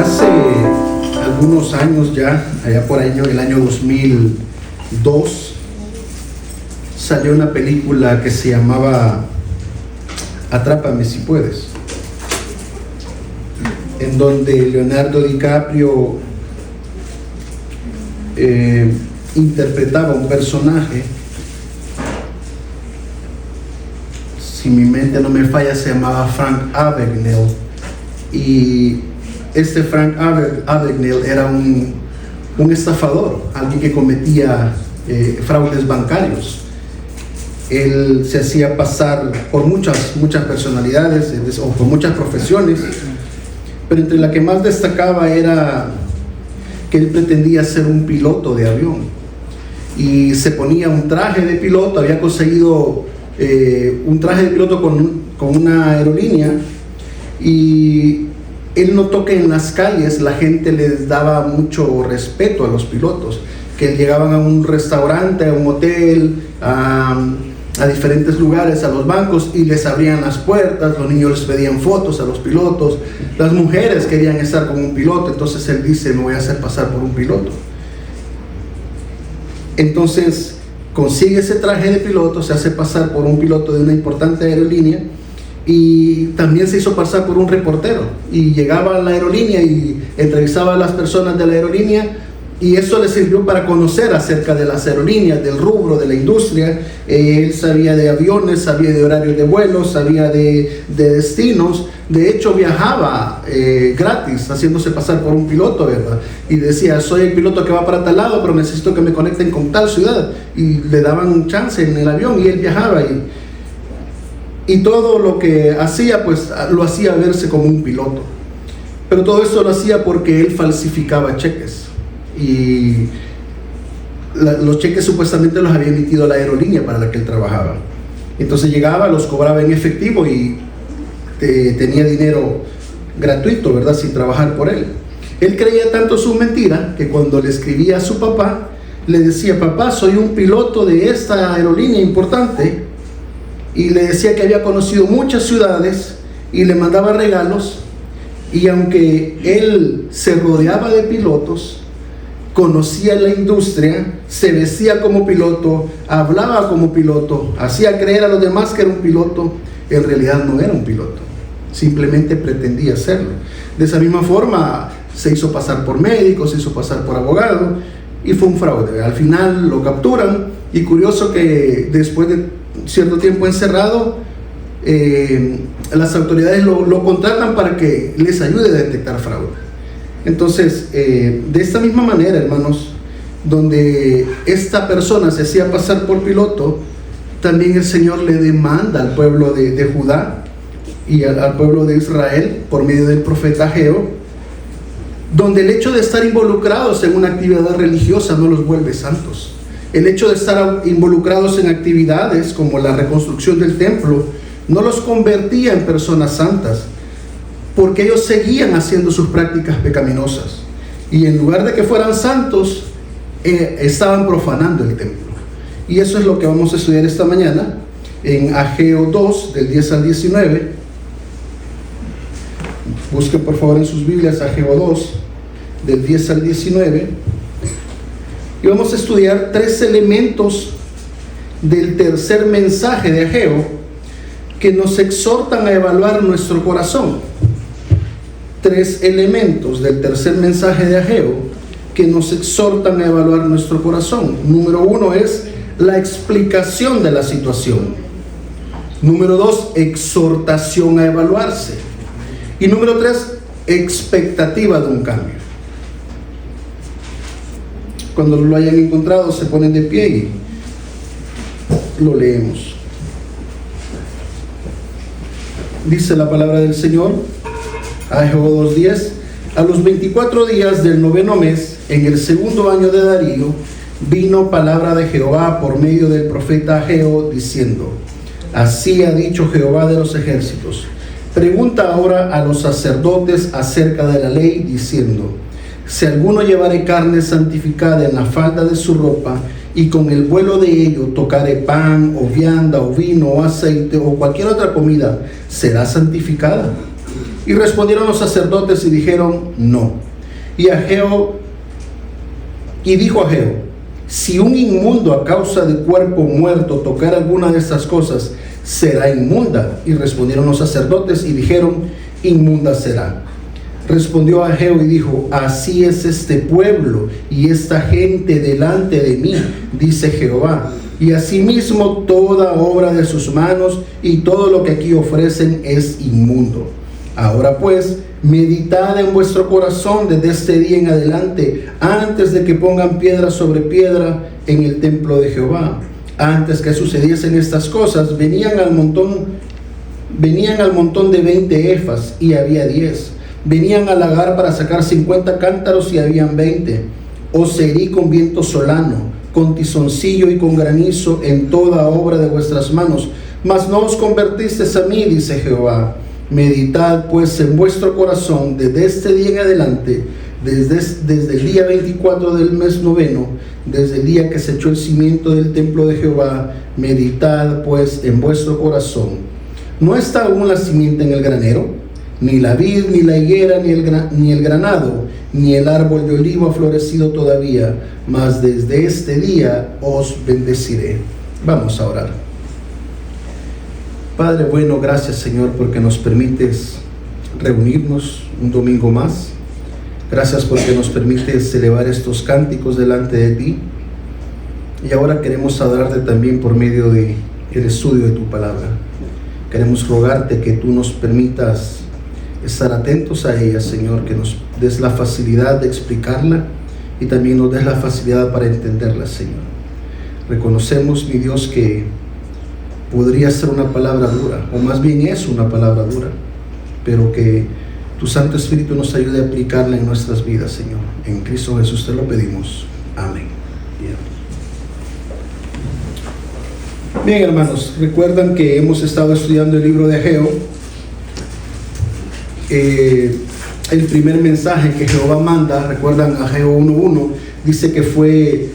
Hace algunos años ya, allá por el año 2002, salió una película que se llamaba Atrápame si puedes, en donde Leonardo DiCaprio interpretaba un personaje, si mi mente no me falla, se llamaba Frank Abagnale, y este Frank Abagnale era un estafador, alguien que cometía fraudes bancarios. Él se hacía pasar por muchas personalidades o por muchas profesiones, pero entre la que más destacaba era que él pretendía ser un piloto de avión y se ponía un traje de piloto. Había conseguido un traje de piloto con una aerolínea, y él notó que en las calles la gente les daba mucho respeto a los pilotos, que llegaban a un restaurante, a un hotel, a diferentes lugares, a los bancos, y les abrían las puertas. Los niños les pedían fotos a los pilotos, las mujeres querían estar con un piloto. Entonces él dice: me voy a hacer pasar por un piloto. Entonces consigue ese traje de piloto, se hace pasar por un piloto de una importante aerolínea, y también se hizo pasar por un reportero, y llegaba a la aerolínea y entrevistaba a las personas de la aerolínea, y eso le sirvió para conocer acerca de las aerolíneas, del rubro, de la industria. Él sabía de aviones, sabía de horarios de vuelo, sabía de destinos. De hecho, viajaba gratis, haciéndose pasar por un piloto, ¿verdad? Y decía: soy el piloto que va para tal lado, pero necesito que me conecten con tal ciudad. Y le daban chance en el avión, y él viajaba. Y todo lo que hacía, pues lo hacía verse como un piloto. Pero todo eso lo hacía porque él falsificaba cheques. Y los cheques supuestamente los había emitido la aerolínea para la que él trabajaba. Entonces llegaba, los cobraba en efectivo y tenía dinero gratuito, ¿verdad?, sin trabajar por él. Él creía tanto su mentira que cuando le escribía a su papá, le decía: papá, soy un piloto de esta aerolínea importante, y le decía que había conocido muchas ciudades, y le mandaba regalos. Y aunque él se rodeaba de pilotos, conocía la industria, se vestía como piloto, hablaba como piloto, hacía creer a los demás que era un piloto, en realidad no era un piloto, simplemente pretendía serlo. De esa misma forma se hizo pasar por médico, se hizo pasar por abogado, y fue un fraude. Al final lo capturan, y curioso que después de cierto tiempo encerrado, las autoridades lo contratan para que les ayude a detectar fraude. Entonces, de esta misma manera, hermanos, donde esta persona se hacía pasar por piloto, también el Señor le demanda al pueblo de Judá y al pueblo de Israel por medio del profeta Ageo, donde el hecho de estar involucrados en una actividad religiosa no los vuelve santos. El hecho de estar involucrados en actividades como la reconstrucción del templo no los convertía en personas santas, porque ellos seguían haciendo sus prácticas pecaminosas, y en lugar de que fueran santos, estaban profanando el templo. Y eso es lo que vamos a estudiar esta mañana en Ageo 2, del 10 al 19. Busquen por favor en sus Biblias Ageo 2, del 10 al 19. Y vamos a estudiar 3 elementos del tercer mensaje de Ageo que nos exhortan a evaluar nuestro corazón. 3 elementos del tercer mensaje de Ageo que nos exhortan a evaluar nuestro corazón. Número 1 es la explicación de la situación. Número 2, exhortación a evaluarse. Y número 3, expectativa de un cambio. Cuando lo hayan encontrado, se ponen de pie y lo leemos. Dice la palabra del Señor, Ageo 2:10: a los 24 días del 9º mes, en el 2º año de Darío, vino palabra de Jehová por medio del profeta Ageo, diciendo: así ha dicho Jehová de los ejércitos, pregunta ahora a los sacerdotes acerca de la ley, diciendo: si alguno llevare carne santificada en la falda de su ropa, y con el vuelo de ello tocare pan, o vianda, o vino, o aceite, o cualquier otra comida, ¿será santificada? Y respondieron los sacerdotes y dijeron: no. Y dijo Ageo: si un inmundo a causa de cuerpo muerto tocar alguna de estas cosas, será inmunda. Y respondieron los sacerdotes y dijeron: inmunda será. Respondió Ageo y dijo: así es este pueblo y esta gente delante de mí, dice Jehová, y asimismo toda obra de sus manos y todo lo que aquí ofrecen es inmundo. Ahora pues, meditad en vuestro corazón desde este día en adelante, antes de que pongan piedra sobre piedra en el templo de Jehová. Antes que sucediesen estas cosas, venían al montón de 20 efas y había 10. Venían al lagar para sacar 50 cántaros y habían 20. Os herí con viento solano, con tizoncillo y con granizo en toda obra de vuestras manos, mas no os convertisteis a mí, dice Jehová. Meditad pues en vuestro corazón desde este día en adelante, desde el día 24 del mes noveno, desde el día que se echó el cimiento del templo de Jehová. Meditad pues en vuestro corazón. ¿No está aún la simiente en el granero? Ni la vid, ni la higuera, ni el granado, ni el árbol de olivo ha florecido todavía, mas desde este día os bendeciré. Vamos a orar. Padre bueno, gracias Señor porque nos permites reunirnos un domingo más. Gracias porque nos permites elevar estos cánticos delante de ti. Y ahora queremos adorarte también por medio del estudio de tu palabra. Queremos rogarte que tú nos permitas estar atentos a ella, Señor, que nos des la facilidad de explicarla y también nos des la facilidad para entenderla, Señor. Reconocemos, mi Dios, que podría ser una palabra dura, o más bien es una palabra dura, pero que tu Santo Espíritu nos ayude a aplicarla en nuestras vidas, Señor. En Cristo Jesús te lo pedimos. Amén. Bien, hermanos, recuerdan que hemos estado estudiando el libro de Ageo. El primer mensaje que Jehová manda, recuerdan Ageo 1:1, dice que fue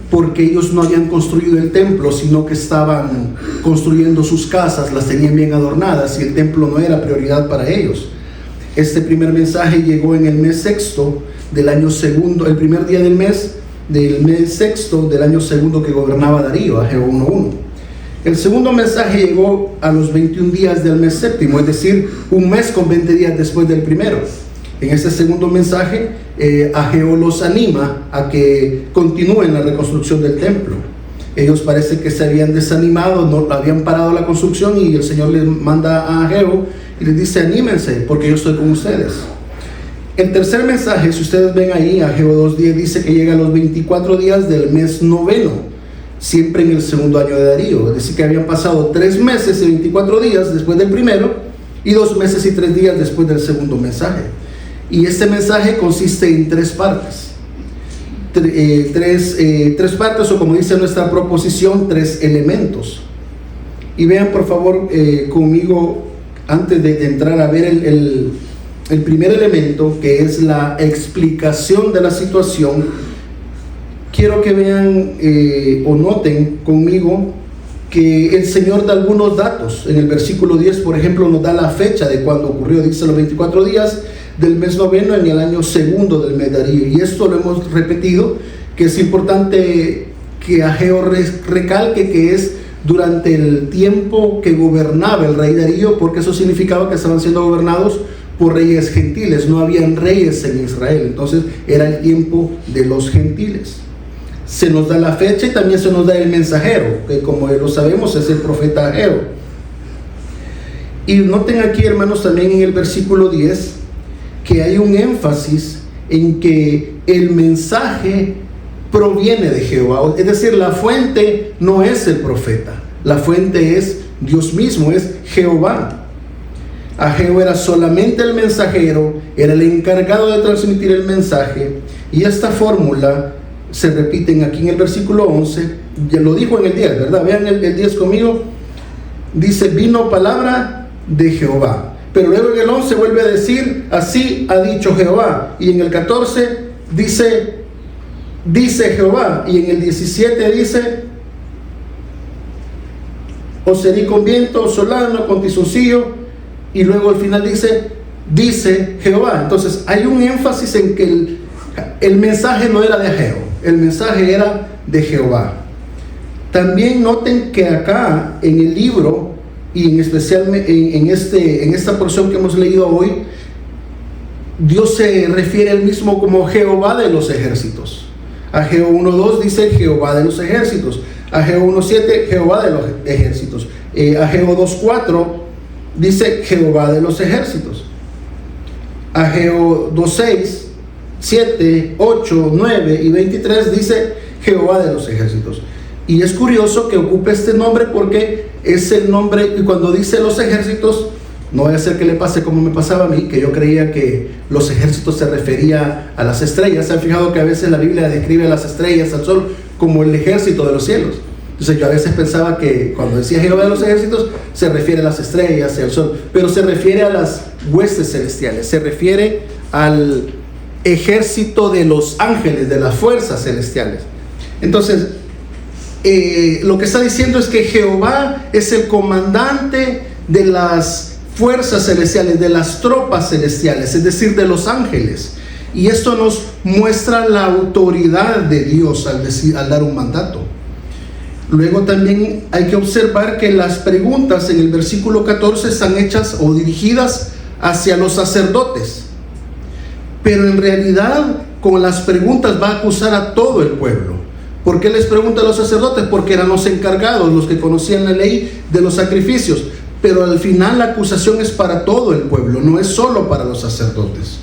porque ellos no habían construido el templo, sino que estaban construyendo sus casas, las tenían bien adornadas y el templo no era prioridad para ellos. Este primer mensaje llegó en el mes sexto del año segundo, el primer día del mes sexto del año segundo que gobernaba Darío, Ageo 1:1. El segundo mensaje llegó a los 21 días del mes séptimo, es decir, un mes con 20 días después del primero. En este segundo mensaje, Ageo los anima a que continúen la reconstrucción del templo. Ellos parece que se habían desanimado, no habían parado la construcción y el Señor les manda a Ageo y les dice: anímense porque yo estoy con ustedes. El tercer mensaje, si ustedes ven ahí, Ageo 2:10 dice que llega a los 24 días del mes noveno, siempre en el segundo año de Darío. Es decir, que habían pasado 3 meses y 24 días después del primero y 2 meses y 3 días después del segundo mensaje. Y este mensaje consiste en 3 partes. Tres partes, o como dice nuestra proposición, 3 elementos. Y vean por favor conmigo, antes de entrar a ver el primer elemento, que es la explicación de la situación, quiero que vean o noten conmigo que el Señor da algunos datos. En el versículo 10, por ejemplo, nos da la fecha de cuando ocurrió. Dice los 24 días del mes noveno en el año segundo del mes Darío. Y esto lo hemos repetido, que es importante que Ageo recalque que es durante el tiempo que gobernaba el rey Darío, porque eso significaba que estaban siendo gobernados por reyes gentiles. No habían reyes en Israel, entonces era el tiempo de los gentiles. Se nos da la fecha y también se nos da el mensajero, que como lo sabemos es el profeta Ageo. Y noten aquí, hermanos, también en el versículo 10 que hay un énfasis en que el mensaje proviene de Jehová, es decir, la fuente no es el profeta, la fuente es Dios mismo, es Jehová. Ageo era solamente el mensajero, era el encargado de transmitir el mensaje, y esta fórmula se repiten aquí en el versículo 11, ya lo dijo en el 10, ¿verdad? Vean el 10 conmigo, dice: vino palabra de Jehová. Pero luego en el 11 vuelve a decir: así ha dicho Jehová. Y en el 14 dice Jehová. Y en el 17 dice: os herí con viento solano, con tizoncillo y luego al final dice Jehová. Entonces hay un énfasis en que el mensaje no era de Ageo, el mensaje era de Jehová. También noten que acá en el libro, y en especial en esta porción que hemos leído hoy, Dios se refiere a él mismo como Jehová de los ejércitos. Ageo 1:2 dice Jehová de los ejércitos. Ageo 1:7 Jehová de los ejércitos. Ageo 2:4 dice Jehová de los ejércitos. Ageo 2:6, 7, 8, 9 y 23 dice Jehová de los ejércitos. Y es curioso que ocupe este nombre porque es el nombre, y cuando dice los ejércitos, no vaya a ser que le pase como me pasaba a mí, que yo creía que los ejércitos se refería a las estrellas. ¿Se han fijado que a veces la Biblia describe a las estrellas, al sol, como el ejército de los cielos? Entonces yo a veces pensaba que cuando decía Jehová de los ejércitos, se refiere a las estrellas y al sol, pero se refiere a las huestes celestiales, se refiere al ejército de los ángeles, de las fuerzas celestiales. Entonces, lo que está diciendo es que Jehová es el comandante de las fuerzas celestiales, de las tropas celestiales, es decir, de los ángeles. Y esto nos muestra la autoridad de Dios al dar un mandato. Luego también hay que observar que las preguntas en el versículo 14 están hechas o dirigidas hacia los sacerdotes, pero en realidad con las preguntas va a acusar a todo el pueblo. ¿Por qué les pregunta a los sacerdotes? Porque eran los encargados, los que conocían la ley de los sacrificios. Pero al final la acusación es para todo el pueblo, no es solo para los sacerdotes.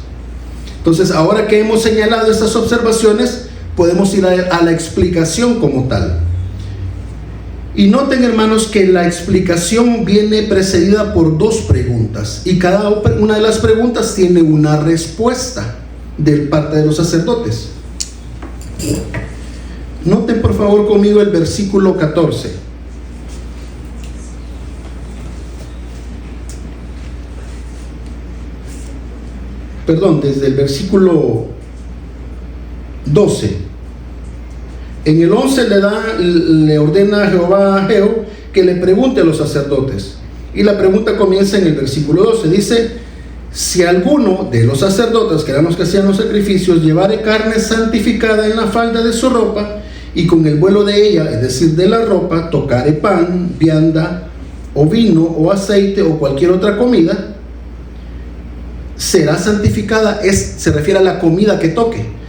Entonces, ahora que hemos señalado estas observaciones, podemos ir a la explicación como tal. Y noten, hermanos, que la explicación viene precedida por dos preguntas, y cada una de las preguntas tiene una respuesta de parte de los sacerdotes. Noten por favor conmigo el versículo 14. Perdón, desde el versículo 12. En el 11 le ordena a Jehová a Ageo que le pregunte a los sacerdotes. Y la pregunta comienza en el versículo 12. Dice: si alguno de los sacerdotes, que eran los que hacían los sacrificios, llevare carne santificada en la falda de su ropa, y con el vuelo de ella, es decir, de la ropa, tocare pan, vianda, o vino, o aceite, o cualquier otra comida, será santificada. Se refiere a la comida que toque.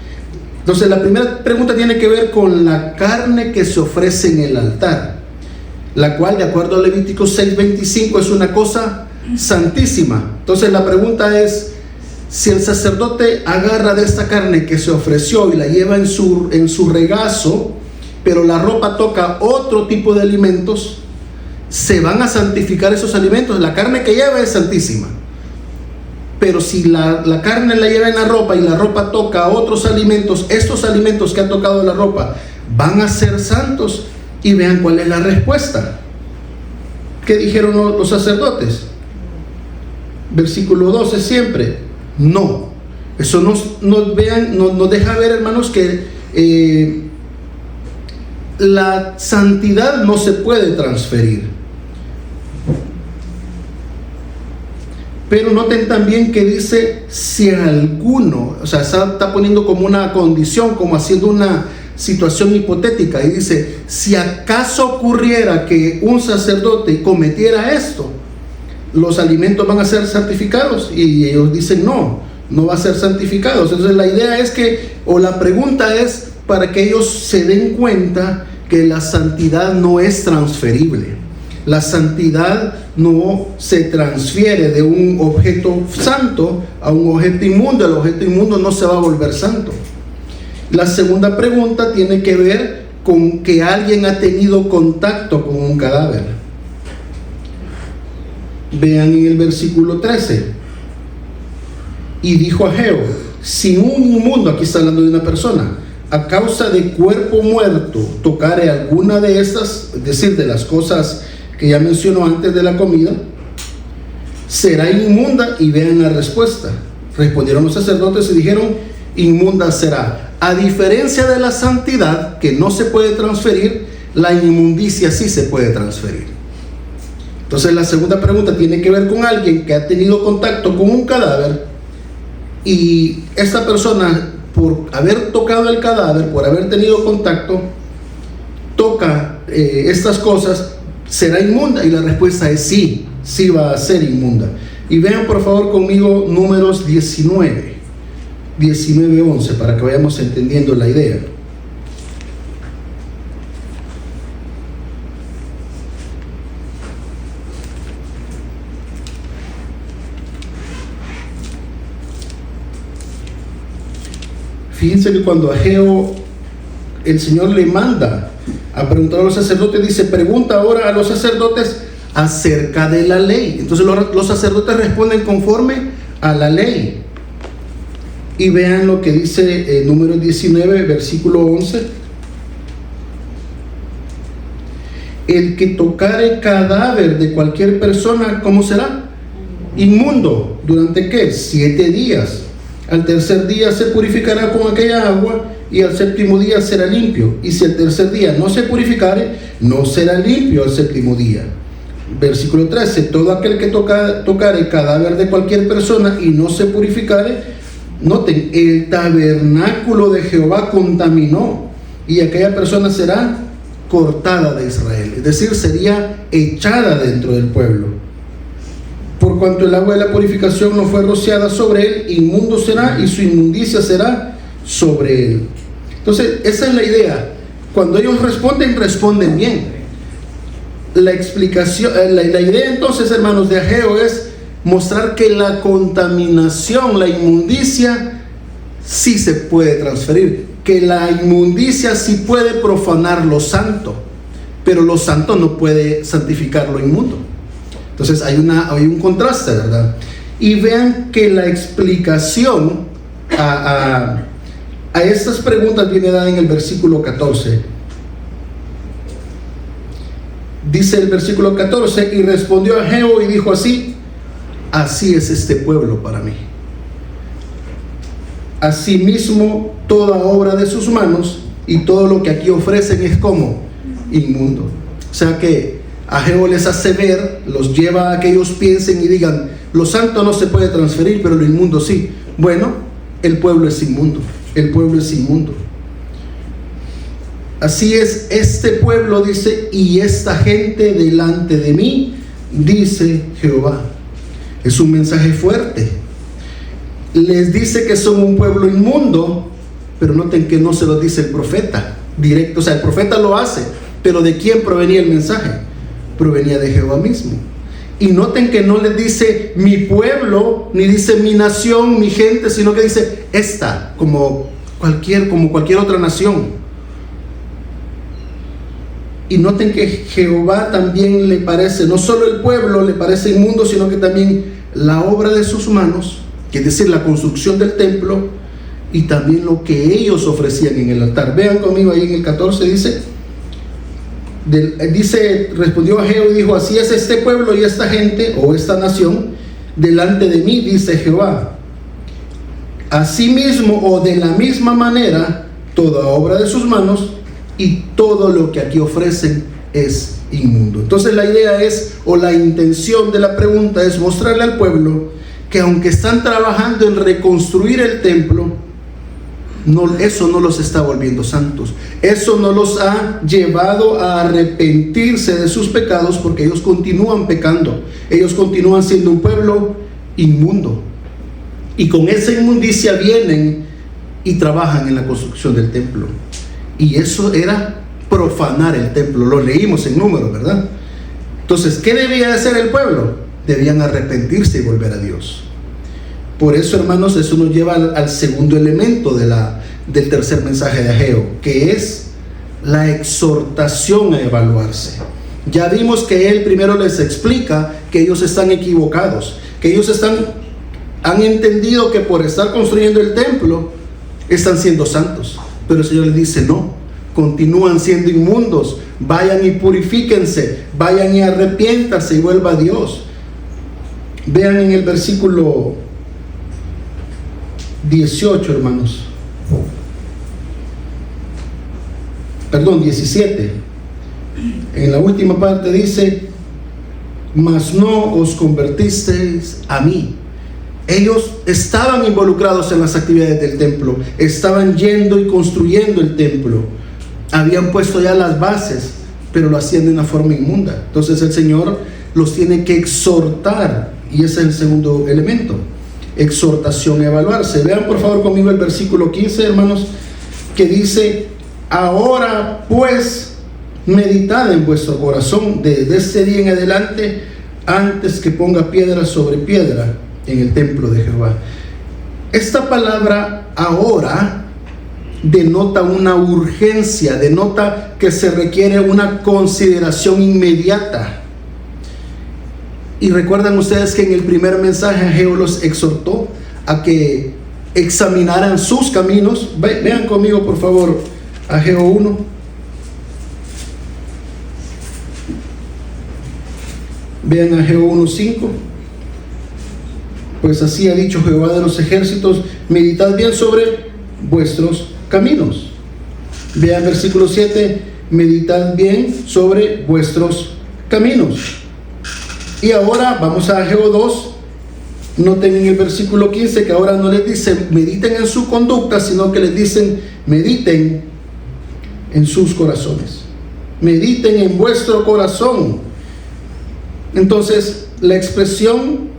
Entonces la primera pregunta tiene que ver con la carne que se ofrece en el altar, la cual, de acuerdo a Levítico 6:25, es una cosa santísima. Entonces la pregunta es: si el sacerdote agarra de esta carne que se ofreció y la lleva en su regazo, pero la ropa toca otro tipo de alimentos, ¿se van a santificar esos alimentos? La carne que lleva es santísima, pero si la carne la lleva en la ropa y la ropa toca otros alimentos, estos alimentos que ha tocado la ropa van a ser santos. Y vean cuál es la respuesta. ¿Qué dijeron los sacerdotes? Versículo 12 siempre: no. Eso nos deja ver, hermanos, que la santidad no se puede transferir. Pero noten también que dice: si alguno, o sea, está poniendo como una condición, como haciendo una situación hipotética, y dice: si acaso ocurriera que un sacerdote cometiera esto, ¿los alimentos van a ser santificados? Y ellos dicen: no va a ser santificados. Entonces la idea es que, o la pregunta es para que ellos se den cuenta que la santidad no es transferible. La santidad no se transfiere de un objeto santo a un objeto inmundo. El objeto inmundo no se va a volver santo. La segunda pregunta tiene que ver con que alguien ha tenido contacto con un cadáver. Vean en el versículo 13: y dijo Ageo: si un inmundo, aquí está hablando de una persona, a causa de cuerpo muerto tocare alguna de estas, es decir, de las cosas que ya mencionó antes de la comida, será inmunda. Y vean la respuesta. Respondieron los sacerdotes y dijeron: inmunda será. A diferencia de la santidad, que no se puede transferir, la inmundicia sí se puede transferir. Entonces la segunda pregunta tiene que ver con alguien que ha tenido contacto con un cadáver, y esta persona, por haber tocado el cadáver, por haber tenido contacto, toca estas cosas, ¿será inmunda? Y la respuesta es sí, sí va a ser inmunda. Y vean por favor conmigo Números 19:11, para que vayamos entendiendo la idea. Fíjense que cuando Ageo, el Señor le manda a preguntar a los sacerdotes, dice: pregunta ahora a los sacerdotes acerca de la ley. Entonces los sacerdotes responden conforme a la ley. Y vean lo que dice Números 19, versículo 11. El que tocare cadáver de cualquier persona, ¿cómo será? Inmundo. ¿Durante qué? 7 días. Al tercer día se purificará con aquella agua, y al séptimo día será limpio. Y si el tercer día no se purificare, no será limpio al séptimo día. Versículo 13. Todo aquel que tocare cadáver de cualquier persona y no se purificare, noten, el tabernáculo de Jehová contaminó, y aquella persona será cortada de Israel, es decir, sería echada dentro del pueblo. Por cuanto el agua de la purificación no fue rociada sobre él, inmundo será, y su inmundicia será sobre él. Entonces, esa es la idea. Cuando ellos responden bien. La explicación, la idea entonces, hermanos, de Ageo es mostrar que la contaminación, la inmundicia, sí se puede transferir, que la inmundicia sí puede profanar lo santo, pero lo santo no puede santificar lo inmundo. Entonces hay un contraste, ¿verdad? Y vean que la explicación a estas preguntas viene dada en el versículo 14. Dice el versículo 14: y respondió Ageo y dijo así: así es este pueblo para mí. Asimismo, toda obra de sus manos y todo lo que aquí ofrecen es como inmundo. O sea que Ageo les hace ver, los lleva a que ellos piensen y digan: lo santo no se puede transferir, pero lo inmundo sí. Bueno, el pueblo es inmundo, el pueblo es inmundo. Así es este pueblo, dice, y esta gente delante de mí, dice Jehová. Es un mensaje fuerte. Les dice que son un pueblo inmundo, pero noten que no se lo dice el profeta directo. O sea, el profeta lo hace, pero ¿de quién provenía el mensaje? Provenía de Jehová mismo. Y noten que no les dice mi pueblo, ni dice mi nación, mi gente, sino que dice esta, como cualquier otra nación. Y noten que Jehová también le parece, no solo el pueblo le parece inmundo, sino que también la obra de sus manos, que es decir, la construcción del templo, y también lo que ellos ofrecían en el altar. Vean conmigo ahí en el 14, dice, respondió Ageo y dijo: así es este pueblo y esta gente, o esta nación, delante de mí, dice Jehová. Asimismo, o de la misma manera, toda obra de sus manos y todo lo que aquí ofrecen es inmundo. Entonces la idea es, o la intención de la pregunta es mostrarle al pueblo que aunque están trabajando en reconstruir el templo, eso no los está volviendo santos. Eso no los ha llevado a arrepentirse de sus pecados, porque ellos continúan pecando. Ellos continúan siendo un pueblo inmundo. Y con esa inmundicia vienen y trabajan en la construcción del templo. Y eso era profanar el templo. Lo leímos en Números, ¿verdad? Entonces, ¿qué debía hacer el pueblo? Debían arrepentirse y volver a Dios. Por eso, hermanos, eso nos lleva al segundo elemento del tercer mensaje de Ageo, que es la exhortación a evaluarse. Ya vimos que él primero les explica que ellos están equivocados, que ellos han entendido que por estar construyendo el templo están siendo santos. Pero el Señor les dice: no, continúan siendo inmundos. Vayan y purifíquense, vayan y arrepiéntanse y vuelva a Dios. Vean en el versículo 18, hermanos. Perdón, 17. En la última parte dice: mas no os convertisteis a mí. Ellos estaban involucrados en las actividades del templo, estaban yendo y construyendo el templo, habían puesto ya las bases, pero lo hacían de una forma inmunda. Entonces el Señor los tiene que exhortar, y ese es el segundo elemento: exhortación y evaluarse. Vean por favor conmigo el versículo 15, hermanos, que dice: ahora pues meditad en vuestro corazón desde este día en adelante, antes que ponga piedra sobre piedra en el templo de Jehová. Esta palabra ahora denota una urgencia, denota que se requiere una consideración inmediata. Y recuerdan ustedes que en el primer mensaje Ageo los exhortó a que examinaran sus caminos. Vean conmigo por favor Ageo 1. Vean Ageo 1:5. Pues así ha dicho Jehová de los ejércitos: meditad bien sobre vuestros caminos. Vean versículo 7: meditad bien sobre vuestros caminos. Y ahora vamos a Ageo 2. Noten en el versículo 15 que ahora no les dice mediten en su conducta, sino que les dicen mediten en sus corazones. Mediten en vuestro corazón. Entonces la expresión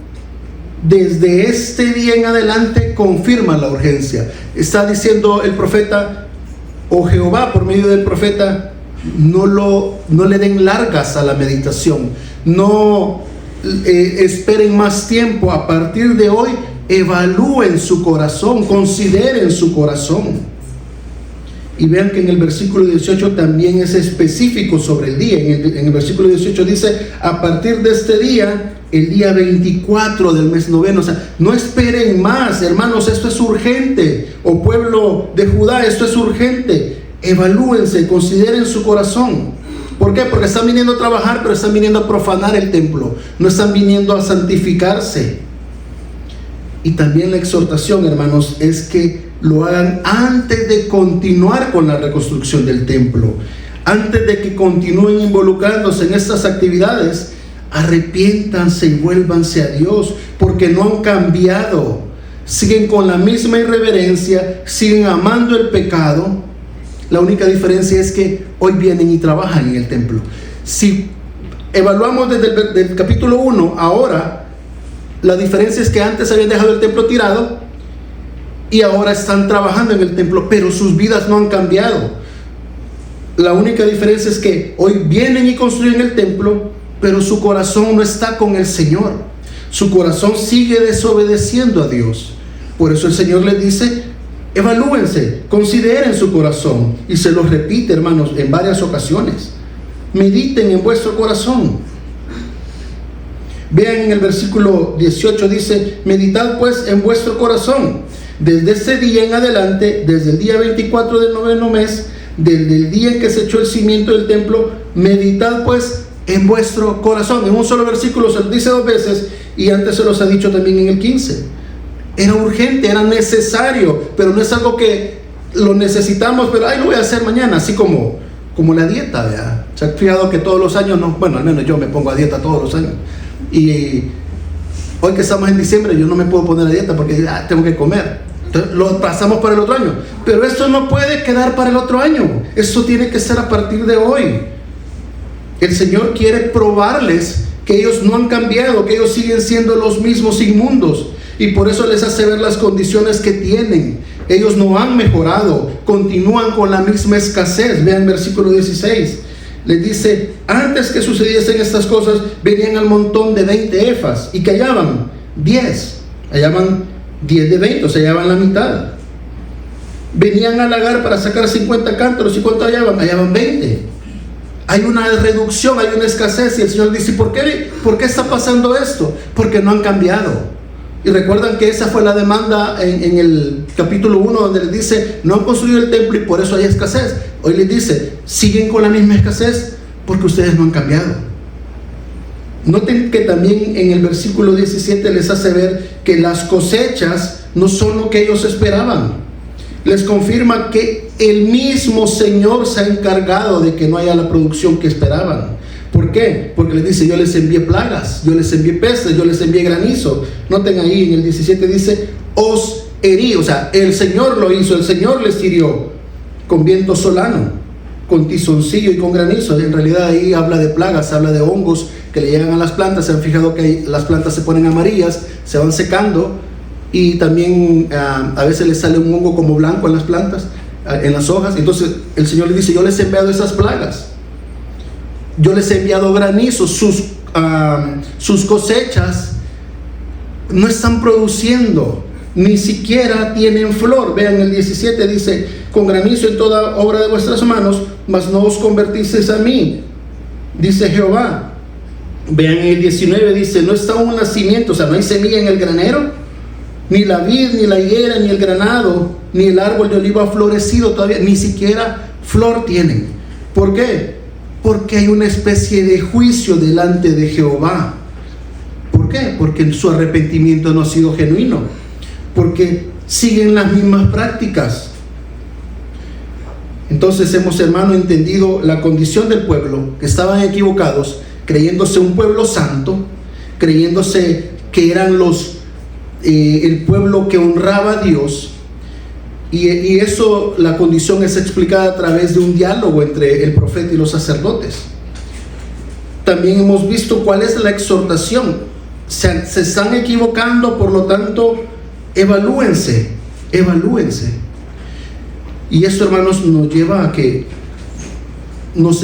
desde este día en adelante confirma la urgencia. Está diciendo el profeta, o Jehová por medio del profeta: no le den largas a la meditación, no esperen más tiempo. A partir de hoy evalúen su corazón, consideren su corazón. Y vean que en el versículo 18 también es específico sobre el día. En el versículo 18 dice: a partir de este día, el día 24 del mes noveno. O sea, no esperen más, hermanos, esto es urgente. O pueblo de Judá, esto es urgente. Evalúense, consideren su corazón. ¿Por qué? Porque están viniendo a trabajar, pero están viniendo a profanar el templo. No están viniendo a santificarse. Y también la exhortación, hermanos, es que lo hagan antes de continuar con la reconstrucción del templo. Antes de que continúen involucrándose en estas actividades, arrepiéntanse y vuélvanse a Dios, porque no han cambiado. Siguen con la misma irreverencia, siguen amando el pecado. La única diferencia es que hoy vienen y trabajan en el templo. Si evaluamos desde el capítulo 1, ahora, la diferencia es que antes habían dejado el templo tirado y ahora están trabajando en el templo, pero sus vidas no han cambiado. La única diferencia es que hoy vienen y construyen el templo, pero su corazón no está con el Señor. Su corazón sigue desobedeciendo a Dios. Por eso el Señor les dice: evalúense, consideren su corazón. Y se los repite, hermanos, en varias ocasiones: mediten en vuestro corazón. Vean en el versículo 18, dice: meditad pues en vuestro corazón desde ese día en adelante, desde el día 24 del noveno mes, desde el día en que se echó el cimiento del templo. Meditad pues en vuestro corazón. En un solo versículo se lo dice 2 veces, y antes se los ha dicho también en el 15. Era urgente, era necesario, pero no es algo que lo necesitamos, pero lo voy a hacer mañana, así como la dieta, ¿verdad? Se ha fijado que todos los años, bueno, al menos yo me pongo a dieta todos los años, y hoy que estamos en diciembre yo no me puedo poner a dieta porque tengo que comer. Entonces lo pasamos para el otro año, pero esto no puede quedar para el otro año, esto tiene que ser a partir de hoy. El Señor quiere probarles que ellos no han cambiado, que ellos siguen siendo los mismos inmundos, y por eso les hace ver las condiciones que tienen. Ellos no han mejorado, continúan con la misma escasez. Vean el versículo 16, les dice: antes que sucediesen estas cosas, venían al montón de 20 efas y que hallaban 10, hallaban 10 de 20, o sea, hallaban la mitad. Venían al lagar para sacar 50 cántaros, ¿y cuánto hallaban? Hallaban 20. Hay una reducción, hay una escasez, y el Señor dice: ¿por qué está pasando esto? Porque no han cambiado. Y recuerdan que esa fue la demanda en el capítulo 1, donde les dice: no han construido el templo y por eso hay escasez. Hoy les dice: siguen con la misma escasez porque ustedes no han cambiado. Noten que también en el versículo 17 les hace ver que las cosechas no son lo que ellos esperaban. Les confirma que el mismo Señor se ha encargado de que no haya la producción que esperaban. ¿Por qué? Porque les dice, yo les envié plagas, yo les envié pestes, yo les envié granizo. Noten ahí en el 17 dice, os herí, o sea, el Señor lo hizo, el Señor les hirió con viento solano, con tizoncillo y con granizo. En realidad ahí habla de plagas, habla de hongos que le llegan a las plantas. Se han fijado que las plantas se ponen amarillas, se van secando, y también a veces les sale un hongo como blanco en las plantas, en las hojas. Entonces el Señor le dice, yo les he enviado esas plagas, yo les he enviado granizo, sus cosechas no están produciendo, ni siquiera tienen flor. Vean el 17, dice, con granizo en toda obra de vuestras manos, mas no os convertisteis a mí, dice Jehová. Vean el 19, dice, no está un nacimiento, o sea, no hay semilla en el granero, ni la vid, ni la higuera, ni el granado, ni el árbol de olivo ha florecido todavía, ni siquiera flor tienen. ¿Por qué? Porque hay una especie de juicio delante de Jehová. ¿Por qué? Porque su arrepentimiento no ha sido genuino, porque siguen las mismas prácticas. Entonces hemos, hermano, entendido la condición del pueblo, que estaban equivocados, creyéndose un pueblo santo, creyéndose que eran el pueblo que honraba a Dios. Y eso, la condición es explicada a través de un diálogo entre el profeta y los sacerdotes. También hemos visto cuál es la exhortación. Se están equivocando, por lo tanto, evalúense. Y esto, hermanos, nos lleva a que nos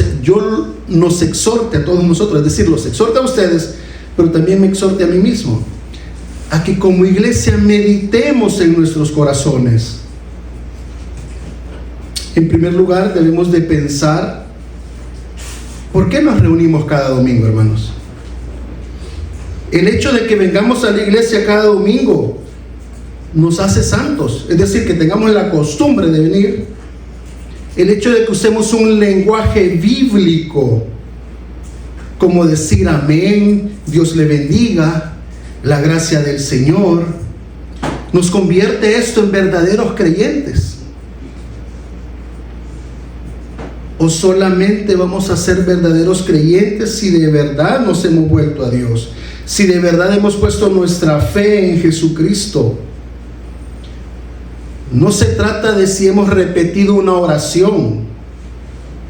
exhorte a todos nosotros, es decir, los exhorte a ustedes, pero también me exhorte a mí mismo, a que como iglesia meditemos en nuestros corazones. En primer lugar, debemos de pensar, ¿por qué nos reunimos cada domingo, hermanos? El hecho de que vengamos a la iglesia cada domingo nos hace santos, es decir, que tengamos la costumbre de venir. El hecho de que usemos un lenguaje bíblico, como decir amén, Dios le bendiga, la gracia del Señor, nos convierte esto en verdaderos creyentes. ¿O solamente vamos a ser verdaderos creyentes si de verdad nos hemos vuelto a Dios? Si de verdad hemos puesto nuestra fe en Jesucristo. No se trata de si hemos repetido una oración,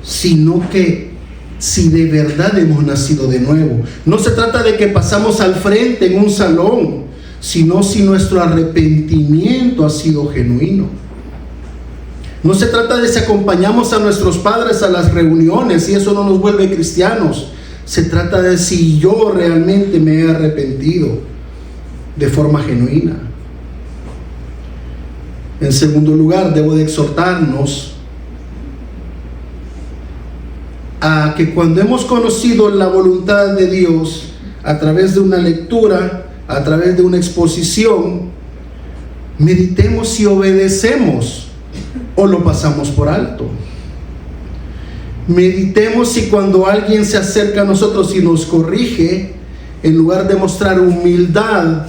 sino que si de verdad hemos nacido de nuevo. No se trata de que pasamos al frente en un salón, sino si nuestro arrepentimiento ha sido genuino. No se trata de si acompañamos a nuestros padres a las reuniones y eso no nos vuelve cristianos. Se trata de si yo realmente me he arrepentido de forma genuina. En segundo lugar, debo de exhortarnos a que cuando hemos conocido la voluntad de Dios a través de una lectura, a través de una exposición, meditemos si obedecemos o lo pasamos por alto. Meditemos si cuando alguien se acerca a nosotros y nos corrige, en lugar de mostrar humildad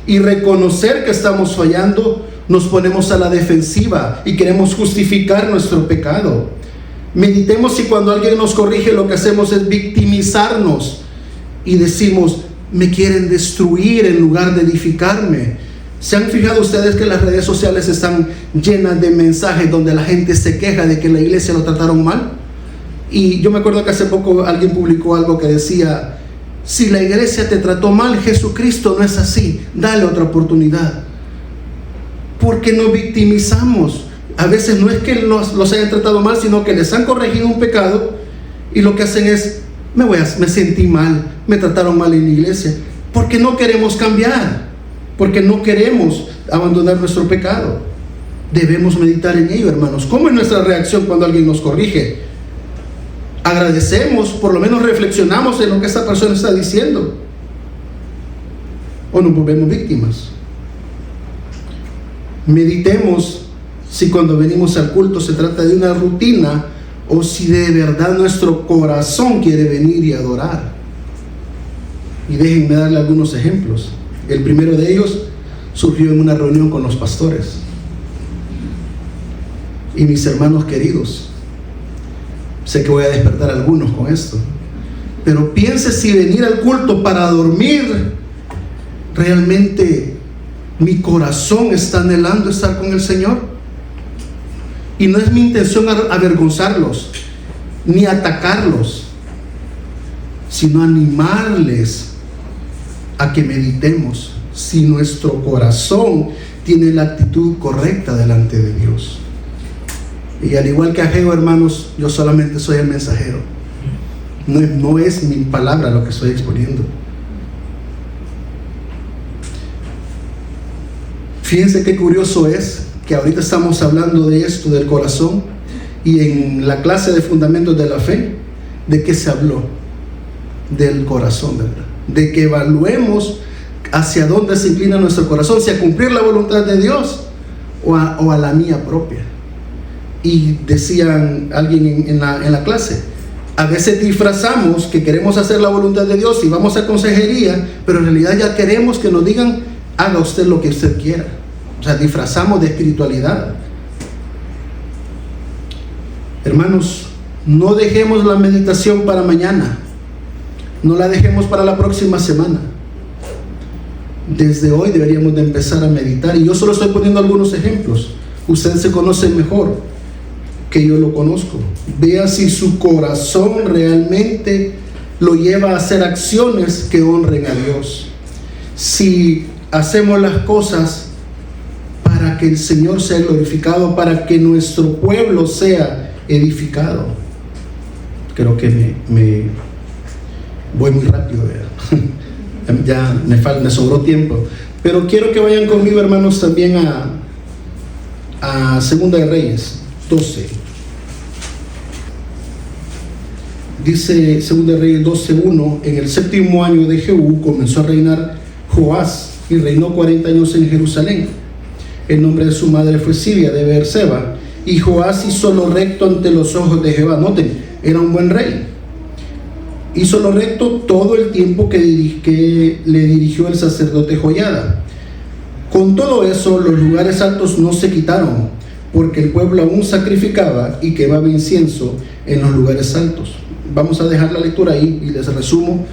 y reconocer que estamos fallando, nos ponemos a la defensiva y queremos justificar nuestro pecado. Meditemos si cuando alguien nos corrige lo que hacemos es victimizarnos y decimos, me quieren destruir en lugar de edificarme. ¿Se han fijado ustedes que las redes sociales están llenas de mensajes donde la gente se queja de que la iglesia lo trataron mal? Y yo me acuerdo que hace poco alguien publicó algo que decía, si la iglesia te trató mal, Jesucristo no es así, dale otra oportunidad. Porque nos victimizamos. A veces no es que los hayan tratado mal, sino que les han corregido un pecado y lo que hacen es, me sentí mal, me trataron mal en la iglesia, porque no queremos cambiar, porque no queremos abandonar nuestro pecado. Debemos meditar en ello, hermanos. ¿Cómo es nuestra reacción cuando alguien nos corrige? Agradecemos, por lo menos reflexionamos en lo que esta persona está diciendo, o nos volvemos víctimas. Meditemos si cuando venimos al culto se trata de una rutina o si de verdad nuestro corazón quiere venir y adorar. Y déjenme darle algunos ejemplos. El primero de ellos surgió en una reunión con los pastores. Y mis hermanos queridos, sé que voy a despertar a algunos con esto, Pero piense si venir al culto para dormir, realmente mi corazón está anhelando estar con el Señor. Y no es mi intención avergonzarlos ni atacarlos, sino animarles a que meditemos si nuestro corazón tiene la actitud correcta delante de Dios. Y al igual que Ageo, hermanos, yo solamente soy el mensajero. No es mi palabra lo que estoy exponiendo. Fíjense qué curioso es que ahorita estamos hablando de esto, del corazón, y en la clase de fundamentos de la fe, ¿de qué se habló? Del corazón, ¿verdad? De que evaluemos hacia dónde se inclina nuestro corazón, si a cumplir la voluntad de Dios o a la mía propia. Y decían alguien en la clase, a veces disfrazamos que queremos hacer la voluntad de Dios y vamos a consejería, pero en realidad ya queremos que nos digan, haga usted lo que usted quiera. O sea, disfrazamos de espiritualidad. Hermanos, no dejemos la meditación para mañana, no la dejemos para la próxima semana. Desde hoy deberíamos de empezar a meditar, y yo solo estoy poniendo algunos ejemplos. Usted se conoce mejor que yo lo conozco. Vea si su corazón realmente lo lleva a hacer acciones que honren a Dios. Si hacemos las cosas para que el Señor sea glorificado, para que nuestro pueblo sea edificado. Creo que me voy muy rápido, ¿verdad? Ya me sobró tiempo, pero quiero que vayan conmigo, hermanos, también a Segunda de Reyes 12. Dice Segunda de Reyes 12:1: en el 7º año de Jehú comenzó a reinar Joás, y reinó 40 años en Jerusalén. El nombre de su madre fue Sibia de Beerseba, y Joás hizo lo recto ante los ojos de Jehová. Noten, era un buen rey. Hizo lo recto todo el tiempo que le dirigió el sacerdote Joiada. Con todo eso, los lugares altos no se quitaron, porque el pueblo aún sacrificaba y quemaba incienso en los lugares altos. Vamos a dejar la lectura ahí y les resumo.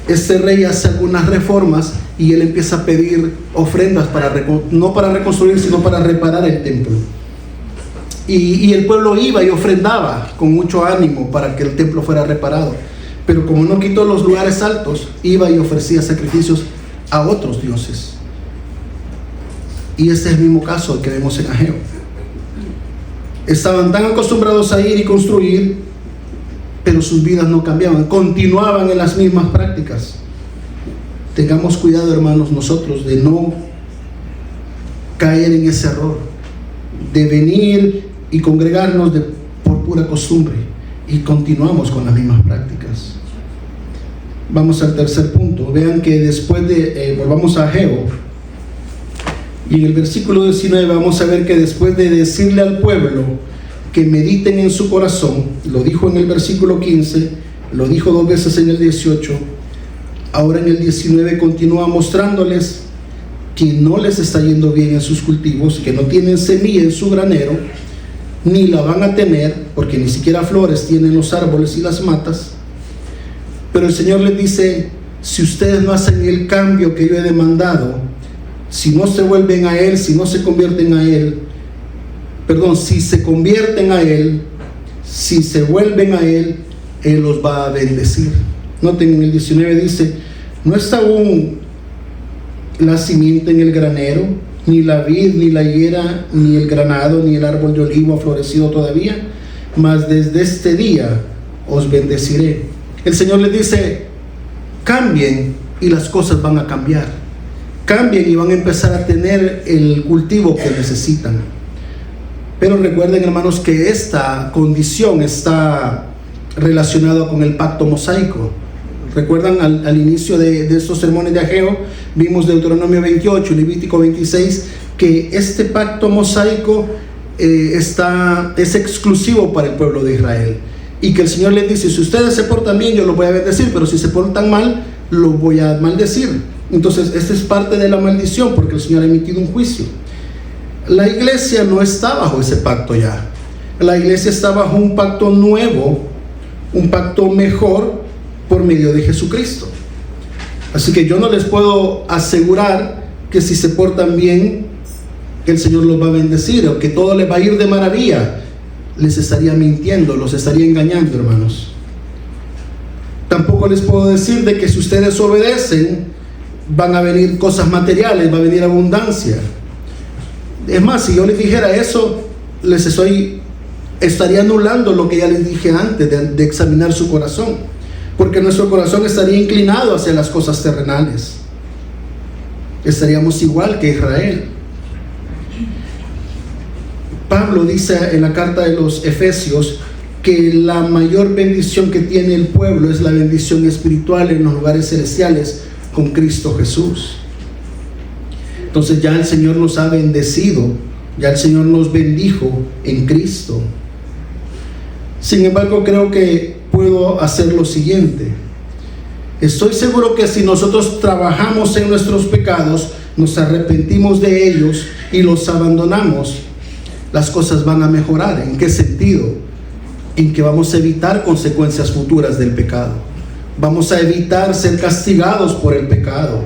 Este rey hace algunas reformas y él empieza a pedir ofrendas no para reconstruir, sino para reparar el templo. Y el pueblo iba y ofrendaba con mucho ánimo para que el templo fuera reparado. Pero como no quitó los lugares altos, iba y ofrecía sacrificios a otros dioses. Y este es el mismo caso que vemos en Ageo. Estaban tan acostumbrados a ir y construir, pero sus vidas no cambiaban, continuaban en las mismas prácticas. Tengamos cuidado, hermanos, nosotros de no caer en ese error, de venir y congregarnos por pura costumbre, y continuamos con las mismas prácticas. Vamos al tercer punto. Vean que después volvamos a Ageo, y en el versículo 19 vamos a ver que después de decirle al pueblo que mediten en su corazón, lo dijo en el versículo 15, lo dijo 2 veces en el 18, ahora en el 19 continúa mostrándoles que no les está yendo bien en sus cultivos, que no tienen semilla en su granero, ni la van a tener, porque ni siquiera flores tienen los árboles y las matas. Pero el Señor les dice, si ustedes no hacen el cambio que yo he demandado, si no se vuelven a Él, si no se convierten a Él, si se convierten a Él, si se vuelven a Él, Él los va a bendecir. Noten, en el 19 dice, no está aún la simiente en el granero, ni la vid, ni la higuera, ni el granado, ni el árbol de olivo ha florecido todavía, mas desde este día os bendeciré. El Señor les dice, cambien y las cosas van a cambiar. Cambien y van a empezar a tener el cultivo que necesitan. Pero recuerden, hermanos, que esta condición está relacionada con el pacto mosaico. Recuerdan al inicio de estos sermones de Ageo, vimos Deuteronomio 28, Levítico 26, que este pacto mosaico es exclusivo para el pueblo de Israel. Y que el Señor les dice, si ustedes se portan bien, yo los voy a bendecir, pero si se portan mal, los voy a maldecir. Entonces, esta es parte de la maldición, porque el Señor ha emitido un juicio. La iglesia no está bajo ese pacto ya. La iglesia está bajo un pacto nuevo, un pacto mejor, por medio de Jesucristo. Así que yo no les puedo asegurar que si se portan bien, el Señor los va a bendecir, o que todo les va a ir de maravilla. Les estaría mintiendo, los estaría engañando, hermanos. Tampoco les puedo decir de que si ustedes obedecen, van a venir cosas materiales, va a venir abundancia. Es más, si yo les dijera eso, estaría anulando lo que ya les dije antes de examinar su corazón, porque nuestro corazón estaría inclinado hacia las cosas terrenales. Estaríamos igual que Israel. Pablo dice en la carta de los Efesios que la mayor bendición que tiene el pueblo es la bendición espiritual en los lugares celestiales con Cristo Jesús. Entonces ya el Señor nos ha bendecido, ya el Señor nos bendijo en Cristo. Sin embargo, creo que puedo hacer lo siguiente. Estoy seguro que si nosotros trabajamos en nuestros pecados, nos arrepentimos de ellos y los abandonamos, las cosas van a mejorar. ¿En qué sentido? En que vamos a evitar consecuencias futuras del pecado. Vamos a evitar ser castigados por el pecado.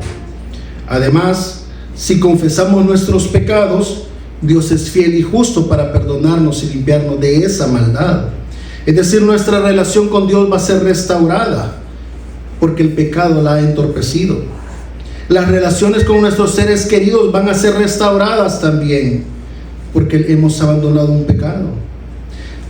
Además, si confesamos nuestros pecados, Dios es fiel y justo para perdonarnos y limpiarnos de esa maldad. Es decir, nuestra relación con Dios va a ser restaurada, porque el pecado la ha entorpecido. Las relaciones con nuestros seres queridos van a ser restauradas también, porque hemos abandonado un pecado.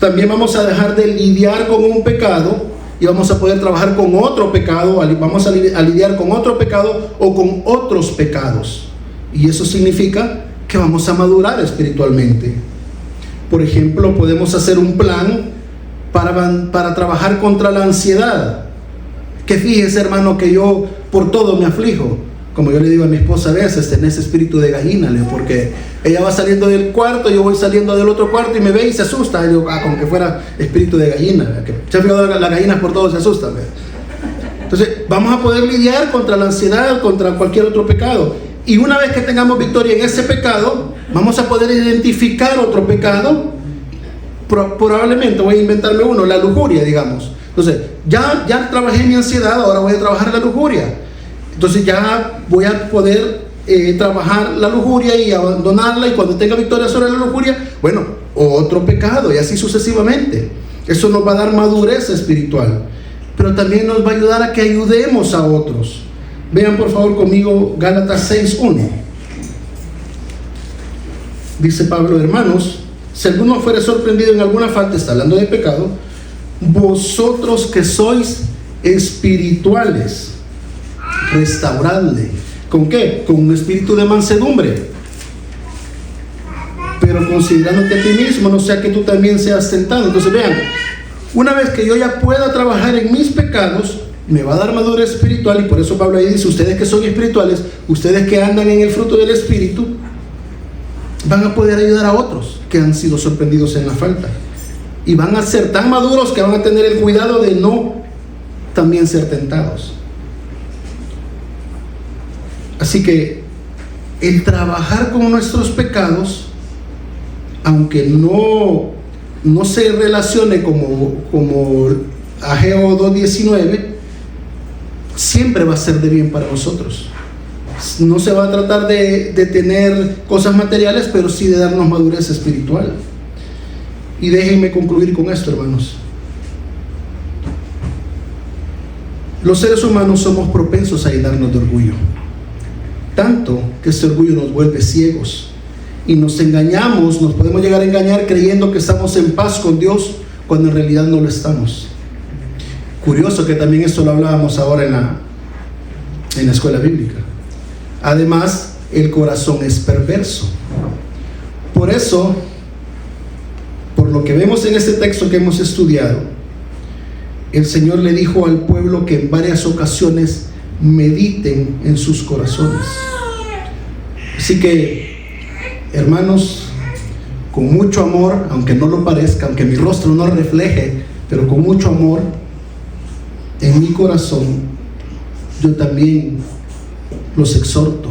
También vamos a dejar de lidiar con un pecado y vamos a poder trabajar con otro pecado, vamos a lidiar con otro pecado o con otros pecados. Y eso significa que vamos a madurar espiritualmente. Por ejemplo, podemos hacer un plan para trabajar contra la ansiedad. Que fíjese, hermano, que yo por todo me aflijo. Como yo le digo a mi esposa a veces, tenés espíritu de gallina, porque ella va saliendo del cuarto, yo voy saliendo del otro cuarto y me ve y se asusta. Y yo, como que fuera espíritu de gallina. Se ha fijado, las gallinas por todo se asustan. Entonces, vamos a poder lidiar contra la ansiedad, contra cualquier otro pecado. Y una vez que tengamos victoria en ese pecado, vamos a poder identificar otro pecado. Probablemente voy a inventarme uno, la lujuria, digamos. Entonces, ya trabajé mi ansiedad, ahora voy a trabajar la lujuria. Entonces ya voy a poder trabajar la lujuria y abandonarla, y cuando tenga victoria sobre la lujuria, bueno, otro pecado, y así sucesivamente. Eso nos va a dar madurez espiritual, pero también nos va a ayudar a que ayudemos a otros. Vean por favor conmigo Gálatas 6:1. Dice Pablo: hermanos, si alguno fuere sorprendido en alguna falta, está hablando de pecado, vosotros que sois espirituales, restauradle. ¿Con qué? Con un espíritu de mansedumbre, pero considerándote a ti mismo, no sea que tú también seas tentado. Entonces vean, una vez que yo ya pueda trabajar en mis pecados, me va a dar madurez espiritual. Y por eso Pablo ahí dice: ustedes que son espirituales, ustedes que andan en el fruto del espíritu, van a poder ayudar a otros que han sido sorprendidos en la falta, y van a ser tan maduros que van a tener el cuidado de no también ser tentados. Así que el trabajar con nuestros pecados, aunque no se relacione como Ageo 2:19, siempre va a ser de bien para nosotros. No se va a tratar de tener cosas materiales, pero sí de darnos madurez espiritual. Y déjenme concluir con esto, hermanos. Los seres humanos somos propensos a llenarnos de orgullo, tanto que este orgullo nos vuelve ciegos y nos engañamos, nos podemos llegar a engañar creyendo que estamos en paz con Dios cuando en realidad no lo estamos. Curioso que también esto lo hablábamos ahora en la escuela bíblica. Además, el corazón es perverso. Por eso, por lo que vemos en este texto que hemos estudiado, el Señor le dijo al pueblo que en varias ocasiones mediten en sus corazones. Así que, hermanos, con mucho amor, aunque no lo parezca, aunque mi rostro no refleje, pero con mucho amor en mi corazón, yo también los exhorto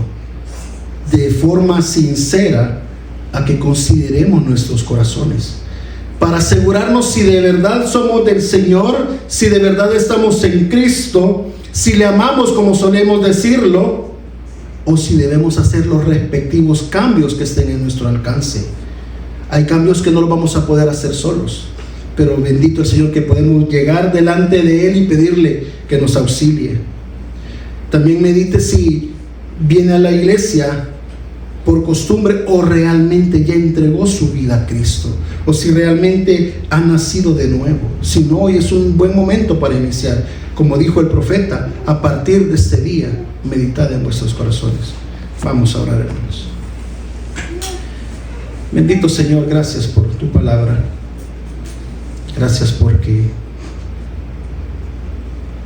de forma sincera a que consideremos nuestros corazones para asegurarnos si de verdad somos del Señor, si de verdad estamos en Cristo, si le amamos como solemos decirlo, o si debemos hacer los respectivos cambios que estén en nuestro alcance. Hay cambios que no los vamos a poder hacer solos, pero bendito el Señor que podemos llegar delante de Él y pedirle que nos auxilie. También medite si viene a la iglesia por costumbre o realmente ya entregó su vida a Cristo, o si realmente ha nacido de nuevo. Si no, hoy es un buen momento para iniciar. Como dijo el profeta, a partir de este día, meditad en vuestros corazones. Vamos a orar, hermanos. Bendito Señor, gracias por tu palabra. Gracias porque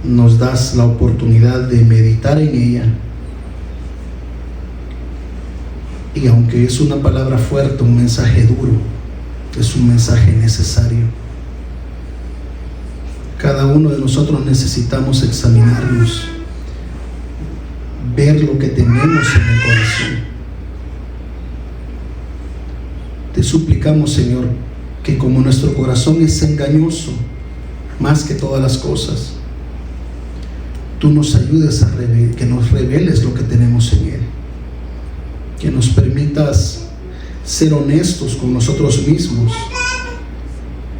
nos das la oportunidad de meditar en ella. Y aunque es una palabra fuerte, un mensaje duro, es un mensaje necesario. Cada uno de nosotros necesitamos examinarnos, ver lo que tenemos en el corazón. Te suplicamos, Señor, que como nuestro corazón es engañoso más que todas las cosas, tú nos ayudes que nos reveles lo que tenemos en él, que nos permitas ser honestos con nosotros mismos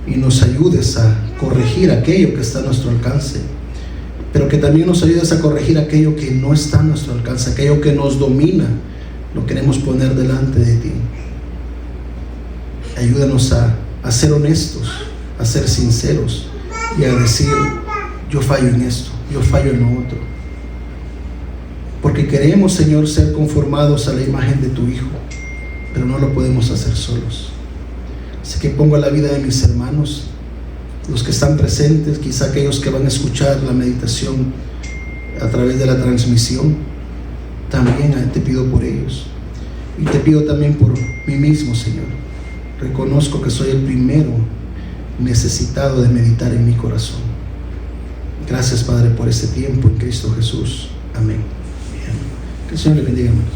y nos ayudes a corregir aquello que está a nuestro alcance, pero que también nos ayudes a corregir aquello que no está a nuestro alcance, aquello que nos domina. Lo queremos poner delante de ti. Ayúdanos a ser honestos, a ser sinceros y a decir: yo fallo en esto, yo fallo en lo otro, porque queremos, Señor, ser conformados a la imagen de tu Hijo, pero no lo podemos hacer solos. Así que pongo la vida de mis hermanos, los que están presentes, quizá aquellos que van a escuchar la meditación a través de la transmisión. También te pido por ellos, y te pido también por mí mismo, Señor. Reconozco que soy el primero necesitado de meditar en mi corazón. Gracias, Padre, por este tiempo en Cristo Jesús. Amén. Bien. Que el Señor le bendiga, hermanos.